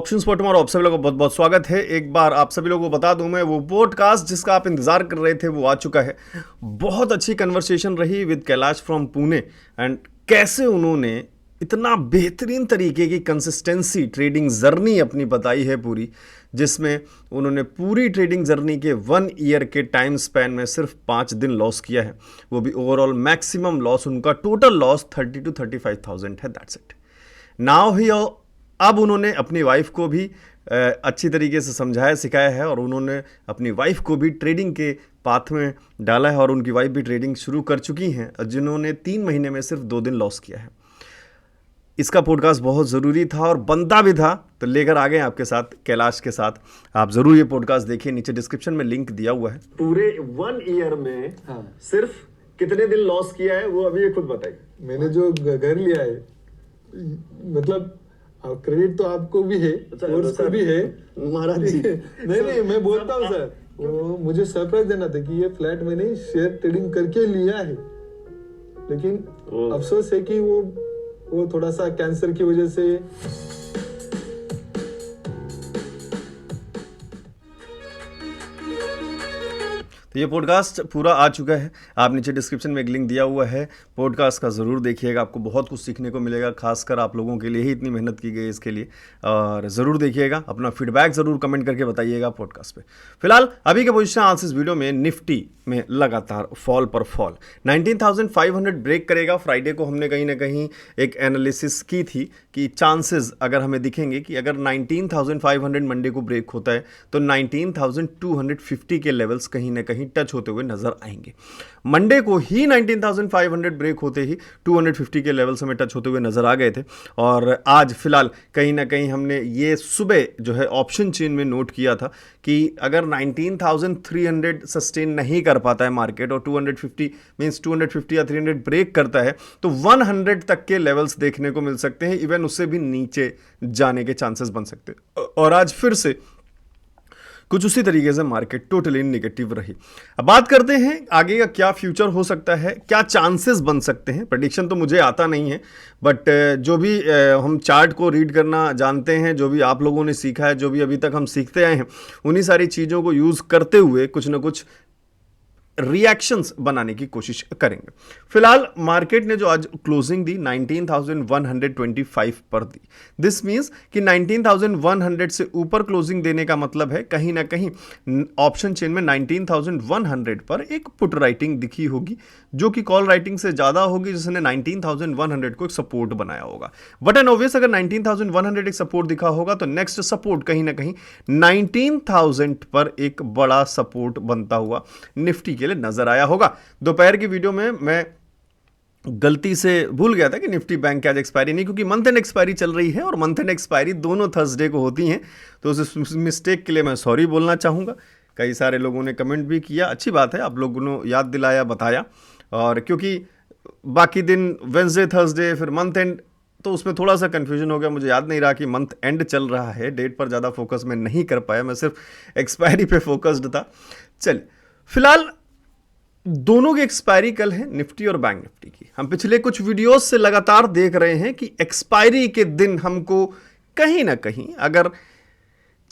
Options for tomorrow आप सभी लोगों का बहुत बहुत स्वागत है। एक बार आप सभी लोगों को बता दूं, मैं वो पॉडकास्ट जिसका आप इंतजार कर रहे थे वो आ चुका है। बहुत अच्छी कन्वर्सेशन रही with Kailash from Pune and कैसे उन्होंने इतना बेहतरीन तरीके की कंसिस्टेंसी ट्रेडिंग जर्नी अपनी बताई है पूरी, जिसमें उन्होंने पूरी ट्रेडिंग जर्नी के 1 ईयर के टाइम स्पैन में सिर्फ 5 दिन लॉस किया है। वो भी ओवरऑल मैक्सिमम लॉस, उनका टोटल लॉस 30 to 35,000 है। That's it. नाउ ही अब उन्होंने अपनी वाइफ को भी अच्छी तरीके से समझाया सिखाया है और उन्होंने अपनी वाइफ को भी ट्रेडिंग के पाथ में डाला है और उनकी वाइफ भी ट्रेडिंग शुरू कर चुकी हैं, जिन्होंने 3 महीने में सिर्फ 2 दिन लॉस किया है। इसका पॉडकास्ट बहुत ज़रूरी था और बनता भी था, तो लेकर आ गए आपके साथ कैलाश के साथ। आप ज़रूर ये पॉडकास्ट देखिए, नीचे डिस्क्रिप्शन में लिंक दिया हुआ है। पूरे 1 ईयर में सिर्फ कितने दिन लॉस किया है वो अभी ये खुद बताइए। मैंने जो घर लिया है, मतलब क्रेडिट तो आपको भी है और उसको भी है महाराज जी। नहीं मैं बोलता हूँ सर, वो मुझे सरप्राइज देना था कि ये फ्लैट मैंने शेयर ट्रेडिंग करके लिया है, लेकिन अफसोस है कि वो थोड़ा सा कैंसर की वजह से तो ये पॉडकास्ट पूरा आ चुका है। आप नीचे डिस्क्रिप्शन में एक लिंक दिया हुआ है, पॉडकास्ट का ज़रूर देखिएगा, आपको बहुत कुछ सीखने को मिलेगा। खासकर आप लोगों के लिए ही इतनी मेहनत की गई इसके लिए, और ज़रूर देखिएगा। अपना फीडबैक ज़रूर कमेंट करके बताइएगा पॉडकास्ट पे। फिलहाल अभी के पोजीशन आज इस वीडियो में निफ्टी में लगातार फॉल पर फॉल 19,500 ब्रेक करेगा। फ्राइडे को हमने कहीं ना कहीं एक एनालिसिस की थी कि चांसेस अगर हमें दिखेंगे कि अगर 19,500 मंडे को ब्रेक होता है तो 19,250 के लेवल्स कहीं ना कहीं टच होते हुए नजर आएंगे। मंडे को ही 19,500 ब्रेक होते ही 250 के लेवल्स हमें टच होते हुए नजर आ गए थे। और आज फिलहाल कहीं ना कहीं हमने ये सुबह जो है ऑप्शन चेन में नोट किया था कि अगर 19,300 सस्टेन नहीं कर पाता है मार्केट और 250 मींस 250 या 300 ब्रेक करता है तो 100 तक के लेवल्स देखने को मिल सकते हैं। इवन उससे भी नीचे जाने के चांसेस बन सकते हैं। और आज फिर से कुछ उसी तरीके से मार्केट टोटली नेगेटिव रही। अब बात करते हैं आगे का क्या फ्यूचर हो सकता है, क्या चांसेस बन सकते हैं। प्रेडिक्शन तो मुझे आता नहीं है, बट जो भी हम चार्ट को रीड करना जानते हैं, जो भी आप लोगों ने सीखा है, जो भी अभी तक हम सीखते आए हैं, उन्हीं सारी चीज़ों को यूज़ करते हुए कुछ ना कुछ रिएक्शंस बनाने की कोशिश करेंगे। फिलहाल मार्केट ने जो आज क्लोजिंग दी 19,125 पर दी। दिस मींस कि 19,100 से ऊपर क्लोजिंग देने का मतलब है कहीं ना कहीं ऑप्शन चेन में 19,100 पर एक पुट राइटिंग दिखी होगी, जो कि कॉल राइटिंग से ज्यादा होगी, जिसने 19,100 को एक सपोर्ट बनाया होगा। बट एंड ऑब्वियस अगर 19,100 एक सपोर्ट दिखा होगा तो नेक्स्ट सपोर्ट कहीं ना कहीं 19,000 पर एक बड़ा सपोर्ट बनता हुआ निफ्टी के लिए नजर आया होगा। दोपहर की वीडियो में मैं गलती से भूल गया था कि निफ्टी बैंक आज एक्सपायरी नहीं, क्योंकि मंथ एंड एक्सपायरी चल रही है और मंथ एंड एक्सपायरी दोनों थर्सडे को होती हैं, तो उस मिस्टेक के लिए मैं सॉरी बोलना चाहूँगा। कई सारे लोगों ने कमेंट भी किया, अच्छी बात है, आप लोगों ने याद दिलाया, बताया। और क्योंकि बाकी दिन वेंसडे थर्सडे फिर मंथ एंड, तो उसमें थोड़ा सा कन्फ्यूजन हो गया, मुझे याद नहीं रहा कि मंथ एंड चल रहा है। डेट पर ज़्यादा फोकस मैं नहीं कर पाया, मैं सिर्फ एक्सपायरी पे फोकस्ड था। चलिए, फिलहाल दोनों की एक्सपायरी कल है, निफ्टी और बैंक निफ्टी की। हम पिछले कुछ वीडियोस से लगातार देख रहे हैं कि एक्सपायरी के दिन हमको कहीं ना कहीं अगर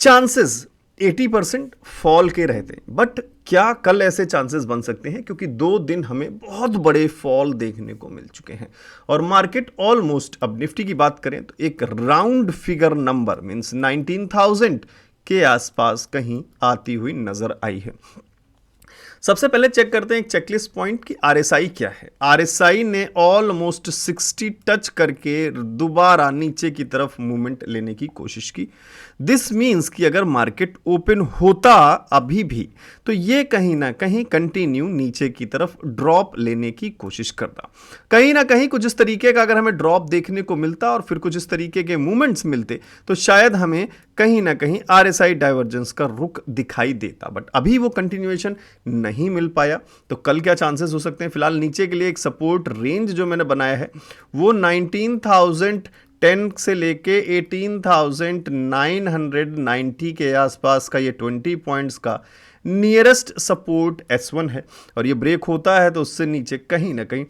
चांसेस 80% फॉल के रहते हैं, बट क्या कल ऐसे चांसेस बन सकते हैं, क्योंकि 2 दिन हमें बहुत बड़े फॉल देखने को मिल चुके हैं और मार्केट ऑलमोस्ट, अब निफ्टी की बात करें तो एक राउंड फिगर नंबर मींस 19,000 के आसपास कहीं आती हुई नजर आई है। सबसे पहले चेक करते हैं एक चेकलिस्ट पॉइंट कि आरएसआई क्या है। आरएसआई ने ऑलमोस्ट 60 टच करके दोबारा नीचे की तरफ मूवमेंट लेने की कोशिश की। दिस मींस कि अगर मार्केट ओपन होता अभी भी तो ये कहीं ना कहीं कंटिन्यू नीचे की तरफ ड्रॉप लेने की कोशिश करता। कहीं ना कहीं कुछ इस तरीके का अगर हमें ड्रॉप देखने को मिलता और फिर कुछ इस तरीके के मूवमेंट्स मिलते तो शायद हमें कहीं ना कहीं आरएसआई डाइवर्जेंस का रुख दिखाई देता, बट अभी वो कंटिन्यूएशन नहीं मिल पाया। तो कल क्या चांसेस हो सकते हैं? फिलहाल नीचे के लिए एक सपोर्ट रेंज जो मैंने बनाया है वो 19,010 से लेके 18,990 के आसपास का ये 20 पॉइंट्स का नियरेस्ट सपोर्ट S1 है, और ये ब्रेक होता है तो उससे नीचे कहीं ना कहीं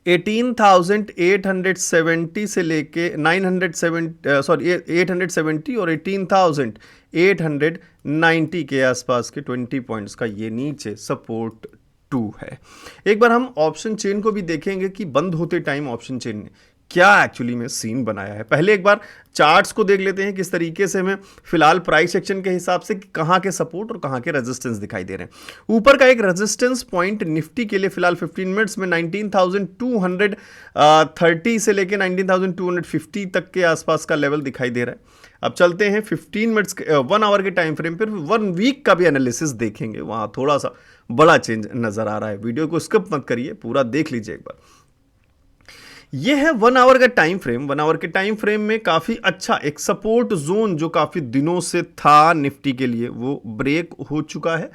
18,870 से लेके 870 और 18,890 के आसपास के 20 पॉइंट्स का ये नीचे सपोर्ट 2 है। एक बार हम ऑप्शन चेन को भी देखेंगे कि बंद होते टाइम ऑप्शन चेन ने क्या एक्चुअली में सीन बनाया है। पहले एक बार चार्ट्स को देख लेते हैं किस तरीके से हमें फिलहाल प्राइस एक्शन के हिसाब से कहां के सपोर्ट और कहां के रेजिस्टेंस दिखाई दे रहे हैं। ऊपर का एक रेजिस्टेंस पॉइंट निफ्टी के लिए फिलहाल 15 मिनट्स में 19,230 से लेकर 19,250 तक के आसपास का लेवल दिखाई दे रहा है। अब चलते हैं 15 मिनट्स 1 आवर के टाइम फ्रेम पर 1 वीक का भी एनालिसिस देखेंगे, वहां थोड़ा सा बड़ा चेंज नजर आ रहा है। वीडियो को स्किप मत करिए, पूरा देख लीजिए एक बार। यह है 1 आवर का टाइम फ्रेम। 1 आवर के टाइम फ्रेम में काफी अच्छा एक सपोर्ट जोन जो काफी दिनों से था निफ्टी के लिए वो ब्रेक हो चुका है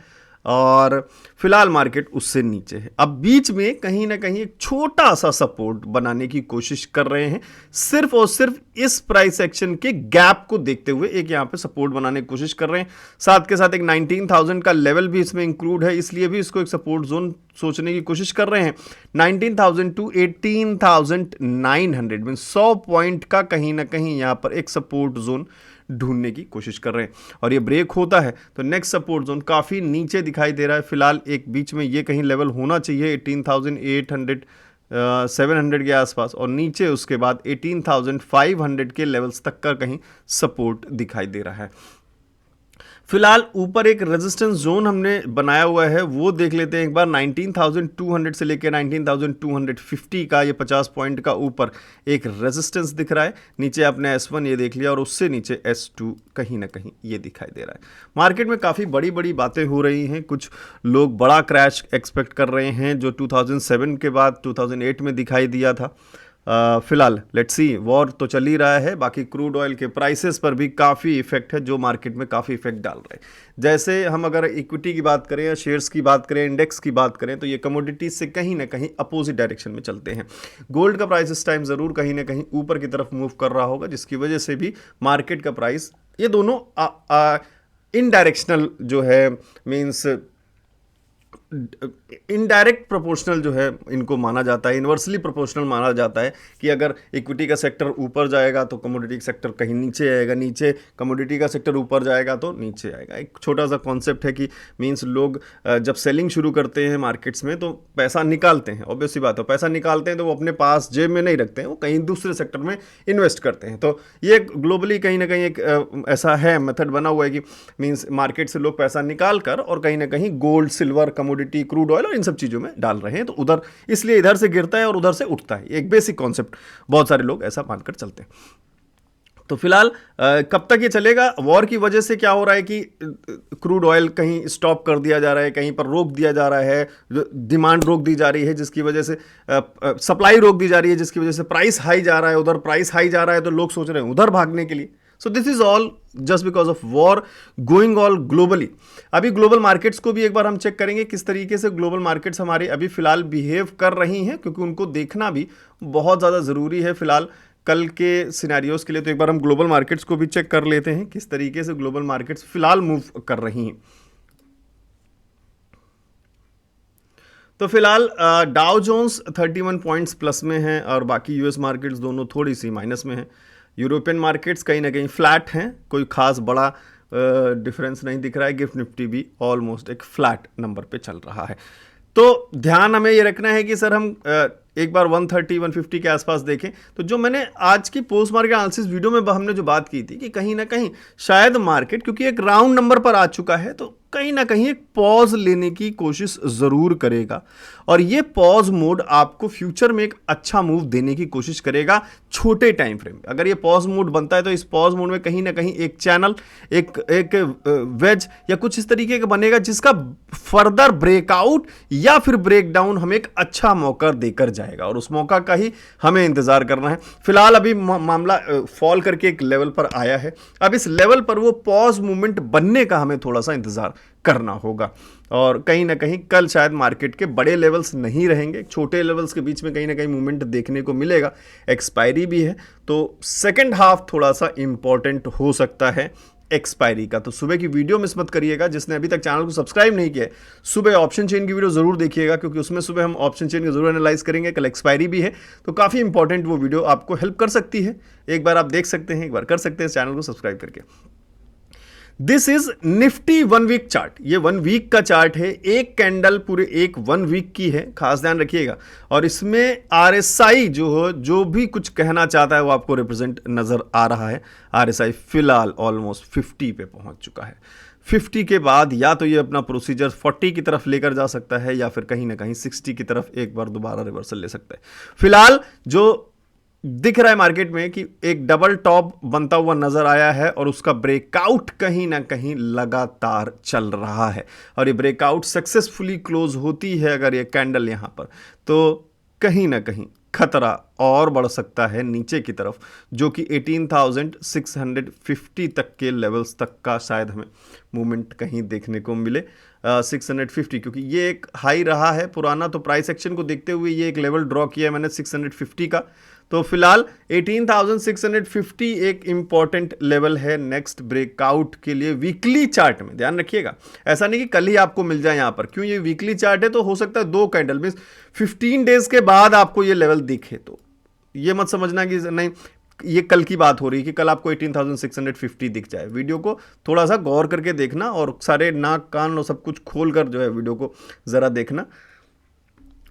और फिलहाल मार्केट उससे नीचे है। अब बीच में कहीं ना कहीं एक छोटा सा सपोर्ट बनाने की कोशिश कर रहे हैं, सिर्फ और सिर्फ इस प्राइस एक्शन के गैप को देखते हुए एक यहां पे सपोर्ट बनाने की कोशिश कर रहे हैं। साथ के साथ एक 19,000 का लेवल भी इसमें इंक्लूड है, इसलिए भी इसको एक सपोर्ट जोन सोचने की कोशिश कर रहे हैं। 19,000 टू 18,900 में 100 पॉइंट का कहीं ना कहीं यहां पर एक सपोर्ट जोन ढूंढने की कोशिश कर रहे हैं और ये ब्रेक होता है तो नेक्स्ट सपोर्ट जोन काफी नीचे दिखाई दे रहा है। फिलहाल एक बीच में ये कहीं लेवल होना चाहिए 18,800 700 के आसपास और नीचे उसके बाद 18,500 के लेवल्स तक का कहीं सपोर्ट दिखाई दे रहा है। फिलहाल ऊपर एक रेजिस्टेंस जोन हमने बनाया हुआ है, वो देख लेते हैं एक बार। 19,200 से लेकर 19,250 का ये 50 पॉइंट का ऊपर एक रेजिस्टेंस दिख रहा है। नीचे आपने S1 ये देख लिया और उससे नीचे S2 कहीं ना कहीं ये दिखाई दे रहा है। मार्केट में काफ़ी बड़ी बड़ी बातें हो रही हैं, कुछ लोग बड़ा क्रैश एक्सपेक्ट कर रहे हैं जो 2007 के बाद 2008 में दिखाई दिया था। फिलहाल लेट्स सी, वॉर तो चल ही रहा है, बाकी क्रूड ऑयल के प्राइसेस पर भी काफ़ी इफेक्ट है जो मार्केट में काफ़ी इफेक्ट डाल रहे हैं। जैसे हम अगर इक्विटी की बात करें या शेयर्स की बात करें, इंडेक्स की बात करें तो ये कमोडिटीज से कहीं ना कहीं अपोजिट डायरेक्शन में चलते हैं। गोल्ड का प्राइस इस टाइम ज़रूर कहीं ना कहीं ऊपर की तरफ मूव कर रहा होगा, जिसकी वजह से भी मार्केट का प्राइस ये दोनों इनडायरेक्शनल जो है मीन्स इनडायरेक्ट प्रोपोर्शनल जो है इनको माना जाता है, इन्वर्सली प्रोपोर्शनल माना जाता है कि अगर इक्विटी का सेक्टर ऊपर जाएगा तो कमोडिटी का सेक्टर कहीं नीचे आएगा, नीचे कमोडिटी का सेक्टर ऊपर जाएगा तो नीचे आएगा। एक छोटा सा कॉन्सेप्ट है कि मींस लोग जब सेलिंग शुरू करते हैं मार्केट्स में तो पैसा निकालते हैं, ऑब्वियस सी बात है, पैसा निकालते हैं तो वो अपने पास जेब में नहीं रखते हैं, वो कहीं दूसरे सेक्टर में इन्वेस्ट करते हैं। तो ये ग्लोबली कहीं ना कहीं एक ऐसा है मेथड बना हुआ है कि मींस मार्केट से लोग पैसा निकाल कर और कहीं ना कहीं gold, silver, commodity, crude oil और इन सब चीज़ों में डाल रहे हैं, तो उधर इसलिए इधर से गिरता है और उधर से उठता है। एक बेसिक कॉन्सेप्ट बहुत सारे लोग ऐसा मानकर चलते हैं। तो फिलहाल कब तक ये चलेगा? वॉर की वजह से क्या हो रहा है कि क्रूड ऑयल कहीं स्टॉप कर दिया जा रहा है, कहीं पर रोक दिया जा रहा है, डिमांड रोक दी जा रही है जिसकी वजह से सप्लाई रोक दी जा रही है जिसकी वजह से प्राइस हाई जा रहा है, उधर प्राइस हाई जा रहा है तो लोग सोच रहे हैं उधर भागने के लिए। So this is all just because of war going all globally. अभी ग्लोबल मार्केट्स को भी एक बार हम चेक करेंगे किस तरीके से ग्लोबल मार्केट्स हमारे अभी फिलहाल बिहेव कर रही हैं, क्योंकि उनको देखना भी बहुत ज़्यादा ज़रूरी है फिलहाल कल के सिनेरियोज के लिए। तो एक बार हम ग्लोबल मार्केट्स को भी चेक कर लेते हैं किस तरीके से ग्लोबल मार्केट्स फिलहाल मूव कर रही हैं। तो फिलहाल डाउ जोन्स 31 पॉइंट्स प्लस में है और बाकी यूएस मार्केट्स दोनों थोड़ी सी माइनस में है। यूरोपियन मार्केट्स कहीं ना कहीं फ्लैट हैं, कोई खास बड़ा डिफरेंस नहीं दिख रहा है। गिफ्ट निफ्टी भी ऑलमोस्ट एक फ्लैट नंबर पे चल रहा है। तो ध्यान हमें ये रखना है कि सर हम एक बार 130 150 के आसपास देखें तो जो मैंने आज की पोस्ट मार्केट एनालिसिस वीडियो में हमने जो बात की थी कि कहीं ना कहीं शायद मार्केट क्योंकि एक राउंड नंबर पर आ चुका है तो कहीं ना कहीं एक पॉज लेने की कोशिश जरूर करेगा और ये पॉज मोड आपको फ्यूचर में एक अच्छा मूव देने की कोशिश करेगा छोटे टाइम फ्रेम में। अगर ये पॉज मोड बनता है तो इस पॉज मोड में कहीं ना कहीं एक चैनल, एक वेज या कुछ इस तरीके का बनेगा जिसका फर्दर ब्रेकआउट या फिर ब्रेक डाउन हमें एक अच्छा मौका देकर जाएगा और उस मौका का ही हमें इंतजार करना है। फिलहाल अभी मामला फॉल करके एक लेवल पर आया है, अब इस लेवल पर वो पॉज मूवमेंट बनने का हमें थोड़ा सा इंतजार करना होगा और कहीं ना कहीं कल शायद मार्केट के बड़े लेवल्स नहीं रहेंगे, छोटे लेवल्स के बीच में कहीं ना कहीं मूवमेंट देखने को मिलेगा। एक्सपायरी भी है तो सेकंड हाफ थोड़ा सा इंपॉर्टेंट हो सकता है एक्सपायरी का। तो सुबह की वीडियो मिस मत करिएगा। जिसने अभी तक चैनल को सब्सक्राइब नहीं किया है, सुबह ऑप्शन चेन की वीडियो जरूर देखिएगा, क्योंकि उसमें सुबह हम ऑप्शन चेन को जरूर एनालाइज करेंगे। कल एक्सपायरी भी है, तो काफ़ी इंपॉर्टेंट वो वीडियो आपको हेल्प कर सकती है। एक बार आप देख सकते हैं, एक बार कर सकते हैं चैनल को सब्सक्राइब करके। This is Nifty 1 week chart. ये 1 वीक का चार्ट है, एक कैंडल पूरे एक 1 वीक की है, खास ध्यान रखिएगा। और इसमें आरएसआई जो भी कुछ कहना चाहता है वो आपको रिप्रेजेंट नजर आ रहा है। आरएसआई फिलहाल ऑलमोस्ट 50 पे पहुंच चुका है। 50 के बाद या तो ये अपना प्रोसीजर 40 की तरफ लेकर जा सकता है, या फिर कहीं ना कहीं 60 की तरफ एक बार दोबारा रिवर्सल ले सकता है। फिलहाल जो दिख रहा है मार्केट में कि एक डबल टॉप बनता हुआ नजर आया है, और उसका ब्रेकआउट कहीं ना कहीं लगातार चल रहा है। और ये ब्रेकआउट सक्सेसफुली क्लोज होती है अगर ये कैंडल यहां पर, तो कहीं ना कहीं खतरा और बढ़ सकता है नीचे की तरफ, जो कि 18,650 तक के लेवल्स तक का शायद हमें मूवमेंट कहीं देखने को मिले। 650, क्योंकि ये एक हाई रहा है पुराना, तो प्राइस एक्शन को देखते हुए ये एक लेवल ड्रॉ किया है मैंने 650 का। तो फिलहाल 18,650 एक इंपॉर्टेंट लेवल है नेक्स्ट ब्रेकआउट के लिए वीकली चार्ट में। ध्यान रखिएगा, ऐसा नहीं कि कल ही आपको मिल जाए यहां पर, क्यों ये वीकली चार्ट है तो हो सकता है 2 कैंडल मींस 15 डेज के बाद आपको ये लेवल दिखे। तो ये मत समझना कि नहीं ये कल की बात हो रही है कि कल आपको 18,650 दिख जाए। वीडियो को थोड़ा सा गौर करके देखना, और सारे नाक कान और सब कुछ खोल कर जो है वीडियो को जरा देखना।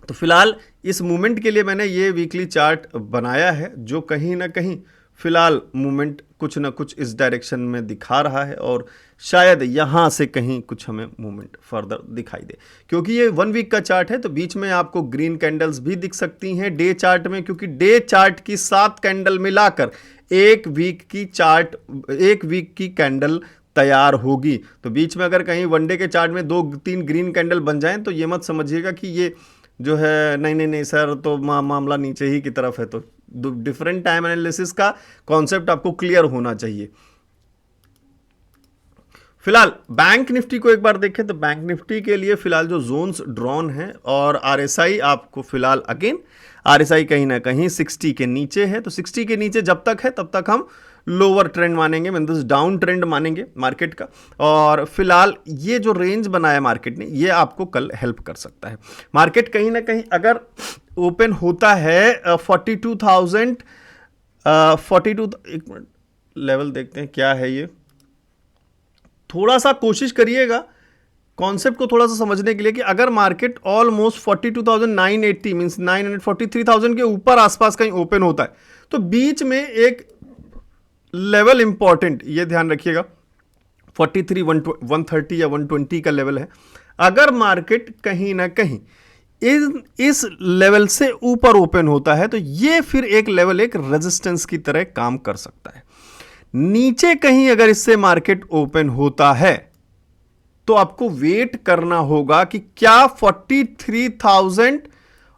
तो फिलहाल इस मूवमेंट के लिए मैंने ये वीकली चार्ट बनाया है, जो कहीं ना कहीं फिलहाल मूवमेंट कुछ ना कुछ इस डायरेक्शन में दिखा रहा है, और शायद यहाँ से कहीं कुछ हमें मूवमेंट फर्दर दिखाई दे। क्योंकि ये 1 वीक का चार्ट है, तो बीच में आपको ग्रीन कैंडल्स भी दिख सकती हैं डे चार्ट में, क्योंकि डे चार्ट की 7 कैंडल मिलाकर एक वीक की कैंडल तैयार होगी। तो बीच में अगर कहीं वनडे के चार्ट में 2-3 ग्रीन कैंडल बन जाएं, तो ये मत समझिएगा कि ये जो है नहीं सर तो मामला नीचे ही की तरफ है। तो डिफरेंट टाइम एनालिसिस का कॉन्सेप्ट आपको क्लियर होना चाहिए। फिलहाल बैंक निफ्टी को एक बार देखें, तो बैंक निफ्टी के लिए फिलहाल जो जोन्स ड्रॉन है, और आरएसआई आपको फिलहाल अगेन आरएसआई कहीं ना कहीं 60 के नीचे है। तो 60 के नीचे जब तक है तब तक हम लोअर ट्रेंड मानेंगे, मतलब डाउन ट्रेंड मानेंगे मार्केट का। और फिलहाल ये जो रेंज बनाया मार्केट ने, ये आपको कल हेल्प कर सकता है। मार्केट कहीं ना कहीं अगर ओपन होता है 42,000 एक मिनट लेवल देखते हैं क्या है ये, थोड़ा सा कोशिश करिएगा कॉन्सेप्ट को थोड़ा सा समझने के लिए, कि अगर मार्केट ऑलमोस्ट 42,980 मींस 943,000 के ऊपर आसपास कहीं ओपन होता है, तो बीच में एक लेवल इंपॉर्टेंट, ये ध्यान रखिएगा 43,130 या 120 का लेवल है। अगर मार्केट कहीं ना कहीं इस लेवल से ऊपर ओपन होता है, तो ये फिर एक लेवल एक रेजिस्टेंस की तरह काम कर सकता है। नीचे कहीं अगर इससे मार्केट ओपन होता है, तो आपको वेट करना होगा कि क्या 43,000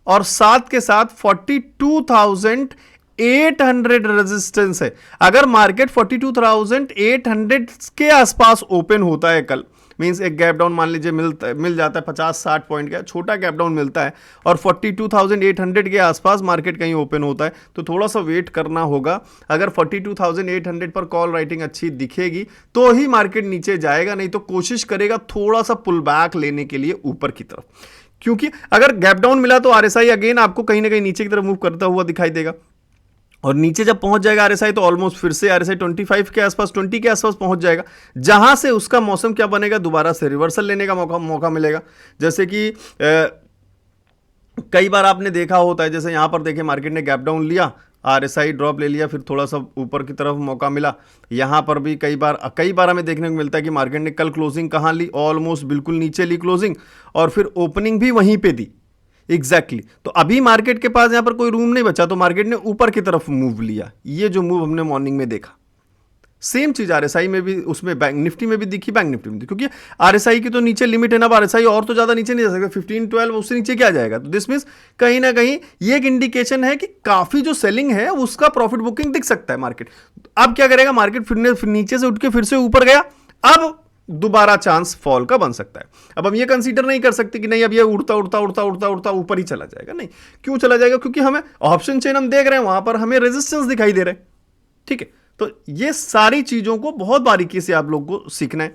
और साथ के साथ 42,800 रेजिस्टेंस है। अगर मार्केट 42,800 के आसपास ओपन होता है कल, मींस एक गैप डाउन मान लीजिए मिल जाता है 50-60 पॉइंट का छोटा गैप डाउन मिलता है, और 42,800 के आसपास मार्केट कहीं ओपन होता है, तो थोड़ा सा वेट करना होगा। अगर 42,800 पर कॉल राइटिंग अच्छी दिखेगी तो ही मार्केट नीचे जाएगा, नहीं तो कोशिश करेगा थोड़ा सा पुल बैक लेने के लिए ऊपर की तरफ। क्योंकि अगर गैप डाउन मिला तो आरएसआई अगेन आपको कहीं ना कहीं नीचे की तरफ मूव करता हुआ दिखाई देगा, और नीचे जब पहुंच जाएगा आरएसआई, तो ऑलमोस्ट फिर से आरएसआई 25 के आसपास 20 के आसपास पहुंच जाएगा, जहां से उसका मौसम क्या बनेगा, दोबारा से रिवर्सल लेने का मौका मिलेगा। जैसे कि कई बार आपने देखा होता है, जैसे यहां पर देखें मार्केट ने गैप डाउन लिया, आरएसआई ड्रॉप ले लिया, फिर थोड़ा सा ऊपर की तरफ मौका मिला। यहां पर भी कई बार हमें देखने को मिलता है कि मार्केट ने कल क्लोजिंग कहां ली, ऑलमोस्ट बिल्कुल नीचे ली क्लोजिंग, और फिर ओपनिंग भी वहीं पे दी एग्जैक्टली। तो अभी मार्केट के पास यहां पर कोई रूम नहीं बचा, तो मार्केट ने ऊपर की तरफ मूव लिया। ये जो मूव हमने मॉर्निंग में देखा, सेम चीज आरएसआई में भी, उसमें बैंक निफ्टी में भी दिखी, बैंक निफ्टी में दिखी, क्योंकि आरएसआई की तो नीचे लिमिट है ना, आरएसआई और तो ज्यादा नीचे नहीं जा सकता, 15-12 उससे नीचे क्या जाएगा। तो दिस मींस कहीं ना कहीं ये एक इंडिकेशन है कि काफी जो सेलिंग है उसका प्रॉफिट बुकिंग दिख सकता है मार्केट। अब क्या करेगा मार्केट, फिर नीचे से उठ के फिर से ऊपर गया, अब दोबारा चांस फॉल का बन सकता है। अब हम ये कंसीडर नहीं कर सकते कि नहीं अब ये उड़ता ऊपर ही चला जाएगा। नहीं, क्यों चला जाएगा, क्योंकि हमें ऑप्शन चेन हम देख रहे हैं, वहां पर हमें रेजिस्टेंस दिखाई दे रहे हैं। ठीक है, तो ये सारी चीजों को बहुत बारीकी से आप लोग को सीखना है।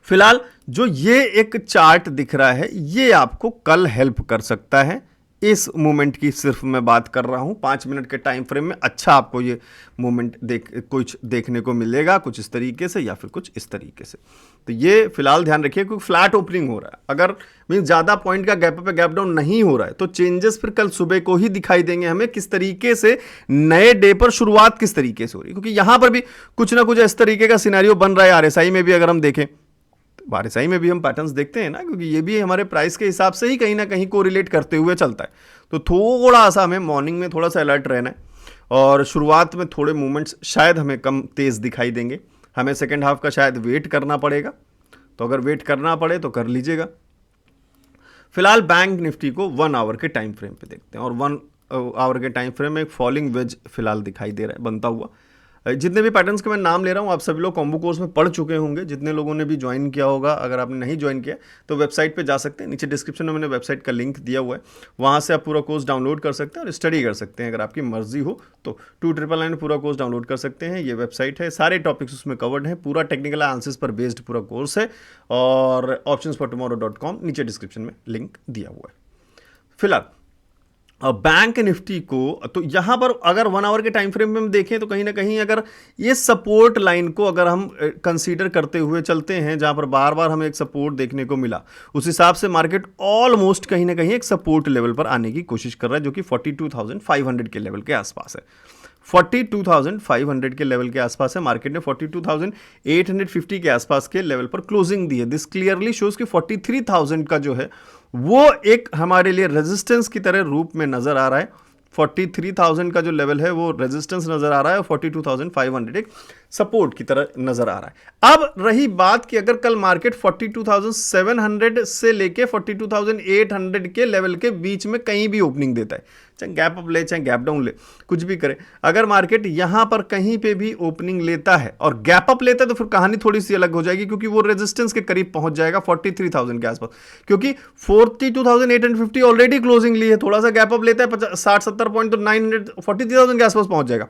फिलहाल जो ये एक चार्ट दिख रहा है ये आपको कल हेल्प कर सकता है। इस मूवमेंट की सिर्फ मैं बात कर रहा हूं, 5 मिनट के टाइम फ्रेम में अच्छा आपको ये मूवमेंट कुछ देखने को मिलेगा, कुछ इस तरीके से या फिर कुछ इस तरीके से। तो ये फिलहाल ध्यान रखिए क्योंकि फ्लैट ओपनिंग हो रहा है, अगर मीन ज्यादा पॉइंट का गैप अप गैप डाउन नहीं हो रहा है तो चेंजेस फिर कल सुबह को ही दिखाई देंगे हमें किस तरीके से नए डे पर शुरुआत किस तरीके से हो रही है, क्योंकि यहां पर भी कुछ ना कुछ इस तरीके का सिनेरियो बन रहा है। आरएसआई में भी अगर हम देखें, आरएसआई में भी हम पैटर्न्स देखते हैं ना, क्योंकि ये भी हमारे प्राइस के हिसाब से ही कहीं ना कहीं कोरिलेट करते हुए चलता है। तो थोड़ा सा हमें मॉर्निंग में थोड़ा सा अलर्ट रहना है और शुरुआत में थोड़े मूवमेंट्स शायद हमें कम तेज दिखाई देंगे, हमें सेकेंड हाफ का शायद वेट करना पड़ेगा। तो अगर वेट करना पड़े तो कर लीजिएगा। फिलहाल बैंक निफ्टी को 1 आवर के टाइम फ्रेम पे देखते हैं और 1 आवर के टाइम फ्रेम में एक फॉलिंग वेज फिलहाल दिखाई दे रहा है बनता हुआ। जितने भी पैटर्न्स के मैं नाम ले रहा हूं आप सभी लोग कॉम्बो कोर्स में पढ़ चुके होंगे, जितने लोगों ने भी ज्वाइन किया होगा। अगर आपने नहीं ज्वाइन किया तो वेबसाइट पे जा सकते हैं, नीचे डिस्क्रिप्शन में मैंने वेबसाइट का लिंक दिया हुआ है, वहां से आप पूरा कोर्स डाउनलोड कर सकते हैं और स्टडी कर सकते हैं। अगर आपकी मर्जी हो तो 2999 में पूरा कोर्स डाउनलोड कर सकते हैं। ये वेबसाइट है, सारे टॉपिक्स उसमें कवर्ड हैं, पूरा टेक्निकल एनालिसिस पर बेस्ड पूरा कोर्स है और optionsfortomorrow.com नीचे डिस्क्रिप्शन में लिंक दिया हुआ है। फिलहाल बैंक निफ्टी को तो यहां पर अगर 1 आवर के टाइम फ्रेम में हम देखें तो कहीं ना कहीं अगर ये सपोर्ट लाइन को अगर हम कंसीडर करते हुए चलते हैं, जहां पर बार बार हमें एक सपोर्ट देखने को मिला, उस हिसाब से मार्केट ऑलमोस्ट कहीं ना कहीं एक सपोर्ट लेवल पर आने की कोशिश कर रहा है, जो कि 42,500 के लेवल के आसपास है। 42,500 के लेवल के आसपास है। मार्केट ने 42,850 के आसपास के लेवल पर क्लोजिंग दी है। दिस क्लियरली शोज कि 43,000 का जो है वो एक हमारे लिए रेजिस्टेंस की तरह रूप में नजर आ रहा है। 43,000 का जो लेवल है वो रेजिस्टेंस नजर आ रहा है और 42,500 एक सपोर्ट की तरह नजर आ रहा है। अब रही बात कि अगर कल मार्केट 42,700 से लेके 42,800 के लेवल के बीच में कहीं भी ओपनिंग देता है, चाहे गैप अप ले चाहे गैप डाउन ले, कुछ भी करे, अगर मार्केट यहां पर कहीं पे भी ओपनिंग लेता है और गैप अप लेता है तो फिर कहानी थोड़ी सी अलग हो जाएगी, क्योंकि वो रेजिस्टेंस के करीब पहुंच जाएगा 43,000 के आसपास, क्योंकि 42,850 ऑलरेडी क्लोजिंग ली है। थोड़ा सा गैप अप लेता है 60-70 पॉइंट तो 43,000 के आसपास पहुंच जाएगा।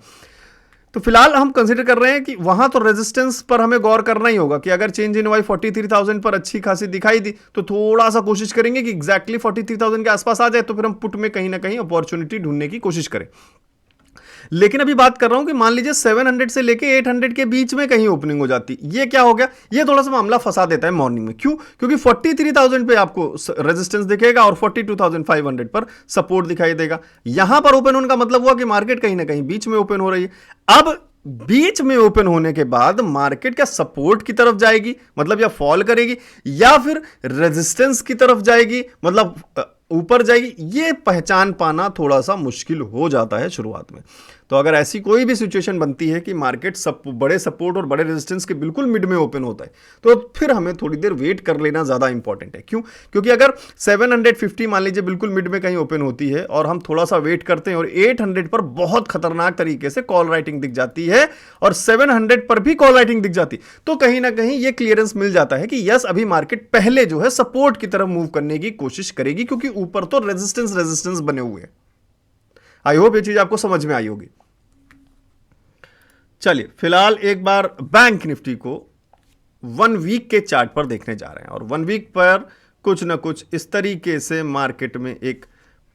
तो फिलहाल हम कंसीडर कर रहे हैं कि वहां तो रेजिस्टेंस पर हमें गौर करना ही होगा कि अगर चेंज इन वाई 43,000 पर अच्छी खासी दिखाई दी तो थोड़ा सा कोशिश करेंगे कि एग्जैक्टली 43,000 के आसपास आ जाए, तो फिर हम पुट में कहीं ना कहीं अपॉर्चुनिटी ढूंढने की कोशिश करें। लेकिन अभी बात कर रहा हूं कि मान लीजिए 700 से लेके 800 के बीच में कहीं ओपनिंग हो जाती, ये क्या हो गया, ये थोड़ा सा मामला फंसा देता है मॉर्निंग में। क्यों? क्योंकि 43,000 पे आपको रेजिस्टेंस दिखेगा और 42,500 पर सपोर्ट दिखाई देगा। यहां पर ओपन होने का मतलब हुआ कि मार्केट कहीं ना कहीं बीच में ओपन हो रही है। अब बीच में ओपन होने के बाद मार्केट क्या सपोर्ट की तरफ जाएगी, मतलब या फॉल करेगी, या फिर रेजिस्टेंस की तरफ जाएगी, मतलब ऊपर जाएगी, ये पहचान पाना थोड़ा सा मुश्किल हो जाता है शुरुआत में। तो अगर ऐसी कोई भी सिचुएशन बनती है कि मार्केट बड़े सपोर्ट और बड़े रेजिस्टेंस के बिल्कुल मिड में ओपन होता है, तो फिर हमें थोड़ी देर वेट कर लेना ज्यादा इंपॉर्टेंट है। क्यों? क्योंकि अगर 750 मान लीजिए बिल्कुल मिड में कहीं ओपन होती है और हम थोड़ा सा वेट करते हैं और 800 पर बहुत खतरनाक तरीके से कॉल राइटिंग दिख जाती है और 700 पर भी कॉल राइटिंग दिख जाती, तो कहीं ना कहीं यह क्लियरेंस मिल जाता है कि यस अभी मार्केट पहले जो है सपोर्ट की तरफ मूव करने की कोशिश करेगी, क्योंकि ऊपर तो रेजिस्टेंस बने हुए हैं। आई होप ये चीज आपको समझ में आई होगी। चलिए फिलहाल एक बार बैंक निफ्टी को 1 वीक के चार्ट पर देखने जा रहे हैं और 1 वीक पर कुछ ना कुछ इस तरीके से मार्केट में एक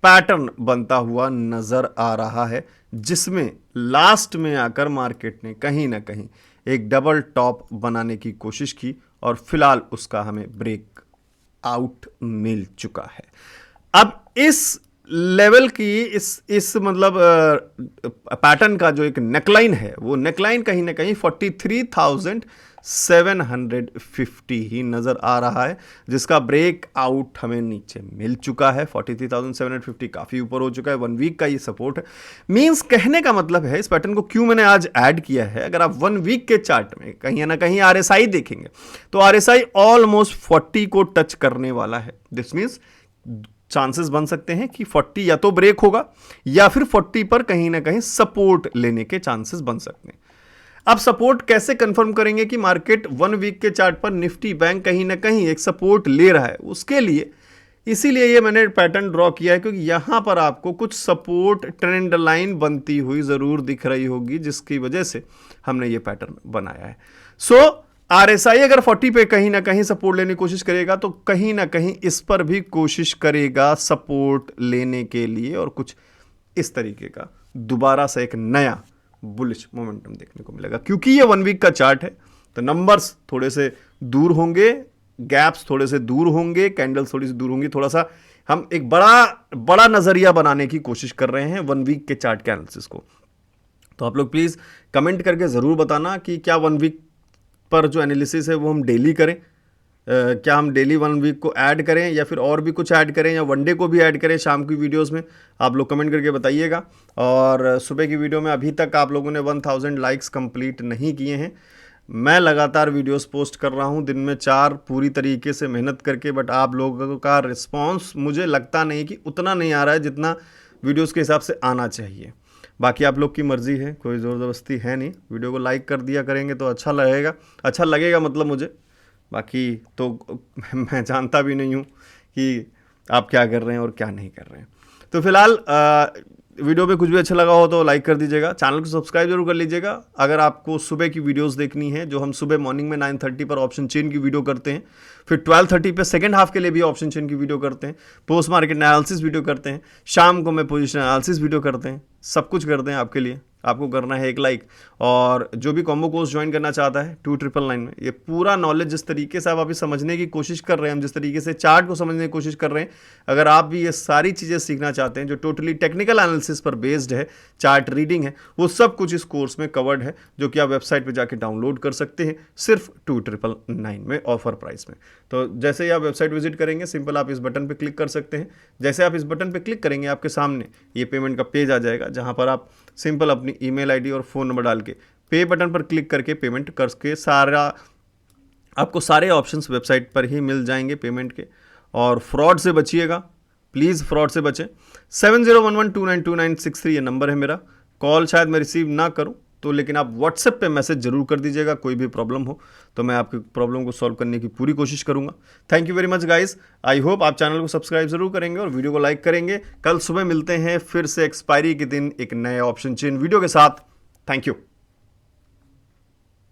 पैटर्न बनता हुआ नजर आ रहा है, जिसमें लास्ट में आकर मार्केट ने कहीं ना कहीं एक डबल टॉप बनाने की कोशिश की और फिलहाल उसका हमें ब्रेक आउट मिल चुका है। अब इस लेवल की इस मतलब पैटर्न का जो एक नेकलाइन है, वो नेकलाइन कहीं ना कहीं 43,750 ही नजर आ रहा है, जिसका ब्रेक आउट हमें नीचे मिल चुका है। 43,750 काफी ऊपर हो चुका है। 1 वीक का ये सपोर्ट है। मींस कहने का मतलब है, इस पैटर्न को क्यों मैंने आज ऐड किया है, अगर आप 1 वीक के चार्ट में कहीं ना कहीं आरएसआई देखेंगे तो आरएसआई ऑलमोस्ट 40 को टच करने वाला है। दिस मींस चांसेस बन सकते हैं कि 40 या तो ब्रेक होगा या फिर 40 पर कहीं ना कहीं सपोर्ट लेने के चांसेस बन सकते हैं। अब सपोर्ट कैसे कंफर्म करेंगे कि मार्केट 1 वीक के चार्ट पर निफ्टी बैंक कहीं ना कहीं एक सपोर्ट ले रहा है? उसके लिए इसीलिए ये मैंने पैटर्न ड्रॉ किया है, क्योंकि यहाँ पर आपको कुछ सपोर्ट ट्रेंड लाइन बनती हुई ज़रूर दिख रही होगी, जिसकी वजह से हमने ये पैटर्न बनाया है। सो RSI अगर 40 पे कहीं ना कहीं सपोर्ट लेने की कोशिश करेगा तो कहीं ना कहीं इस पर भी कोशिश करेगा सपोर्ट लेने के लिए, और कुछ इस तरीके का दोबारा से एक नया बुलिश मोमेंटम देखने को मिलेगा। क्योंकि ये 1 वीक का चार्ट है तो नंबर्स थोड़े से दूर होंगे, गैप्स थोड़े से दूर होंगे, कैंडल्स थोड़ी सी दूर होंगी। थोड़ा सा हम एक बड़ा नजरिया बनाने की कोशिश कर रहे हैं 1 वीक के चार्ट के एनालिसिस को। तो आप लोग प्लीज कमेंट करके जरूर बताना कि क्या 1 वीक पर जो एनालिसिस है वो हम डेली करें, क्या हम डेली 1 वीक को ऐड करें या फिर और भी कुछ ऐड करें, या वनडे को भी ऐड करें शाम की वीडियोस में। आप लोग कमेंट करके बताइएगा। और सुबह की वीडियो में अभी तक आप लोगों ने 1000 लाइक्स कंप्लीट नहीं किए हैं। मैं लगातार वीडियोस पोस्ट कर रहा हूं, दिन में 4 पूरी तरीके से मेहनत करके, बट आप लोगों का रिस्पांस मुझे लगता नहीं कि उतना नहीं आ रहा है जितना वीडियोस के हिसाब से आना चाहिए। बाकी आप लोग की मर्जी है, कोई ज़ोर ज़बरदस्ती है नहीं। वीडियो को लाइक कर दिया करेंगे तो अच्छा लगेगा मतलब मुझे। बाकी तो मैं जानता भी नहीं हूँ कि आप क्या कर रहे हैं और क्या नहीं कर रहे हैं। तो फिलहाल वीडियो पे कुछ भी अच्छा लगा हो तो लाइक कर दीजिएगा, चैनल को सब्सक्राइब जरूर कर लीजिएगा। अगर आपको सुबह की वीडियोस देखनी है, जो हम सुबह मॉर्निंग में 9:30 पर ऑप्शन चेन की वीडियो करते हैं, फिर 12:30 पे सेकंड हाफ के लिए भी ऑप्शन चेन की वीडियो करते हैं, पोस्ट मार्केट एनालिसिस वीडियो करते हैं, शाम को मैं पोजीशन एनालिसिस वीडियो करते हैं, सब कुछ करते हैं आपके लिए। आपको करना है एक लाइक, और जो भी कॉम्बो कोर्स ज्वाइन करना चाहता है 2999 में, ये पूरा नॉलेज जिस तरीके से आप अभी समझने की कोशिश कर रहे हैं, हम जिस तरीके से चार्ट को समझने की कोशिश कर रहे हैं, अगर आप भी ये सारी चीज़ें सीखना चाहते हैं जो टोटली टेक्निकल एनालिसिस पर बेस्ड है, चार्ट रीडिंग है, वो सब कुछ इस कोर्स में कवर्ड है, जो कि आप वेबसाइट पर जाके डाउनलोड कर सकते हैं सिर्फ 2999 में ऑफर प्राइस में। तो जैसे ही आप वेबसाइट विजिट करेंगे, सिंपल आप इस बटन पर क्लिक कर सकते हैं। जैसे आप इस बटन पर क्लिक करेंगे, आपके सामने ये पेमेंट का पेज आ जाएगा, जहाँ पर आप सिंपल अपनी ईमेल आईडी और फ़ोन नंबर डाल के पे बटन पर क्लिक करके पेमेंट करके आपको सारे ऑप्शंस वेबसाइट पर ही मिल जाएंगे पेमेंट के। और फ्रॉड से बचिएगा, प्लीज़ फ्रॉड से बचें। 7011292963 ये नंबर है मेरा। कॉल शायद मैं रिसीव ना करूं तो, लेकिन आप व्हाट्सएप पे मैसेज जरूर कर दीजिएगा, कोई भी प्रॉब्लम हो तो मैं आपकी प्रॉब्लम को सॉल्व करने की पूरी कोशिश करूंगा। Thank you very much guys. I hope आप चैनल को सब्सक्राइब जरूर करेंगे और वीडियो को लाइक करेंगे। कल सुबह मिलते हैं फिर से एक्सपायरी के दिन एक नए ऑप्शन चेन वीडियो के साथ। Thank you.